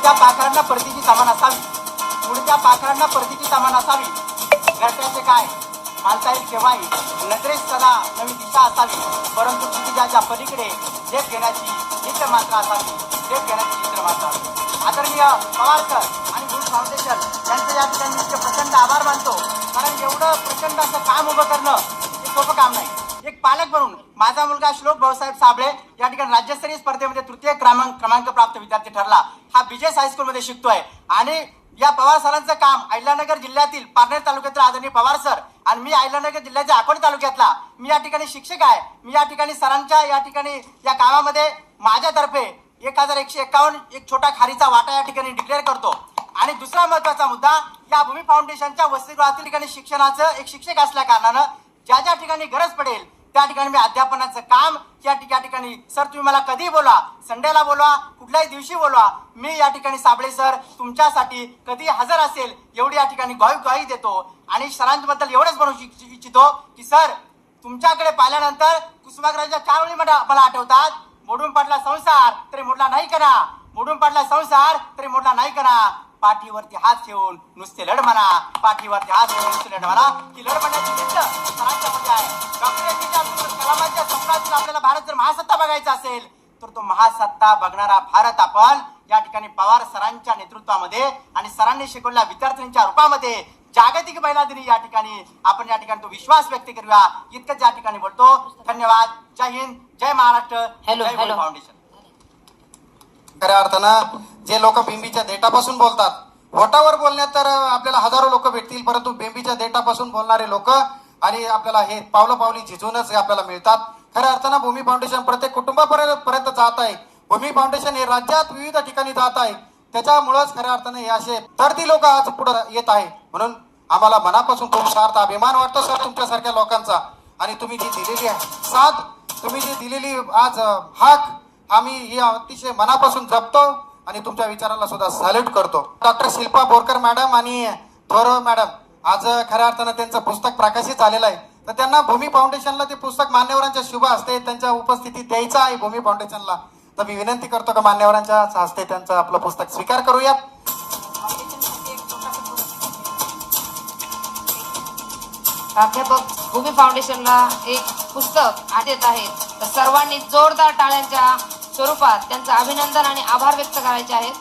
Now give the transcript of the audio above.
मुडच्या पाखरांना परतीची सामान असावी, मुडच्या पाखरांना परतीची सामान असावी. घरट्याचे काय मानता येईल केव्हाही, नजरेस सदा नवी दिशा असावी, परंतु क्षितिजाच्या पलीकडे झेप घेण्याची चित्र मात्र असावी, झेप घेण्याची चित्र मात्र असावी. आदरणीय पवार सर आणि गुड फाउंडेशन यांचं या ठिकाणी मी प्रचंड आभार मानतो. कारण एवढं प्रचंड असं काम उभं करणं हे सोपं काम नाही. एक पालक म्हणून माझा मुलगा श्लोक भाऊसाहेब साबळे या ठिकाणी राज्यस्तरीय स्पर्धेमध्ये तृतीय क्रमांक प्राप्त विद्यार्थी ठरला. हा बीजेएस हायस्कूलमध्ये शिकतोय. आणि या पवार सरांचं काम अहिल्यानगर जिल्ह्यातील पारनेर तालुक्यातील आदरणीय पवार सर आणि मी अहिल्यानगर जिल्ह्याच्या अकोले तालुक्यातला मी या ठिकाणी शिक्षक आहे. मी या ठिकाणी सरांच्या या ठिकाणी या कामामध्ये माझ्यातर्फे 1151 एक छोटा खारीचा वाटा या ठिकाणी डिक्लेअर करतो. आणि दुसरा महत्वाचा मुद्दा, या भूमी फाउंडेशनच्या वसतिगृहातील ठिकाणी शिक्षणाचं एक शिक्षक असल्या कारणानं ज्या ज्या ठिकाणी गरज पडेल त्या ठिकाणी मी अध्यापनाचं काम या ठिकाणी सर तुम्ही मला कधी बोला, संडेला बोलवा, कुठल्याही दिवशी बोलवा, मी या ठिकाणी साबळे सर तुमच्यासाठी कधी हजर असेल एवढी या ठिकाणी ग्वाही देतो. आणि सरांबद्दल एवढंच म्हणू इच्छितो की सर तुमच्याकडे पाहिल्यानंतर कुसुमाग्रजाच्या 4 ओळी मला आठवतात. मोडून पडला संसार तरी मोडला नाही करा, मोडून पडला संसार तरी मोडला नाही करा, पाठीवरती हात ठेवून नुसते लढ म्हणा, पाठीवरती हात ठेवून नुसते लढ म्हणा. की लढ म्हणण्याची जिद्द सरांच्यामध्ये आहे. डॉक्टर एपीजे अब्दुल कलामांच्या स्वप्नातून आपल्याला भारत जर महासत्ता बघायचा असेल तर तो महासत्ता बघणारा भारत आपण या ठिकाणी पवार सरांच्या नेतृत्वामध्ये आणि सरांनी शिकवलेल्या विद्यार्थ्यांच्या रूपामध्ये जागतिक महिला दिनी या ठिकाणी आपण या ठिकाणी तो विश्वास व्यक्त करूया. इतकंच या ठिकाणी बोलतो. धन्यवाद. जय हिंद, जय महाराष्ट्र, जय भूमी फाउंडेशन. खऱ्या अर्थानं जे लोक बिंबीच्या देठापासून बोलतात, होटावर बोलण्यात तर आपल्याला हजारो लोक भेटतील, परंतु बिंबीच्या देठापासून बोलणारे लोक आणि आपल्याला हे पावलं झिजूनच आपल्याला मिळतात. खऱ्या अर्थानं भूमी फाउंडेशन प्रत्येक कुटुंबापर्यंत जात आहे. भूमी फाउंडेशन हे राज्यात विविध ठिकाणी जात आहे. त्याच्यामुळेच खऱ्या अर्थाने हे असे दर्दी लोक आज पुढे येत आहे. म्हणून आम्हाला मनापासून खूप सार्थ अभिमान वाटतो सर तुमच्यासारख्या लोकांचा. आणि तुम्ही जी दिलेली साथ, तुम्ही जी दिलेली आज हाक आम्ही ही अतिशय मनापासून जपतो आणि तुमच्या विचाराला सुद्धा सॅल्यूट करतो. डॉक्टर शिल्पा बोरकर मॅडम आणि थोरव मॅडम आज खऱ्या अर्थानं त्यांचं पुस्तक प्रकाशित झालेलं आहे. तर त्यांना भूमी फाउंडेशनला ते पुस्तक मान्यवरांच्या शुभ हस्ते त्यांच्या उपस्थितीत द्यायचं आहे भूमी फाउंडेशनला. तर मी विनंती करतो का मान्यवरांच्या हस्ते त्यांचं आपलं पुस्तक स्वीकार करूयात. प्राध्यापक भूमी फाउंडेशनला एक पुस्तक देत आहेत. तर सर्वांनी जोरदार टाळ्यांच्या स्वरूपात त्यांचं अभिनंदन आणि आभार व्यक्त करायचे आहेत.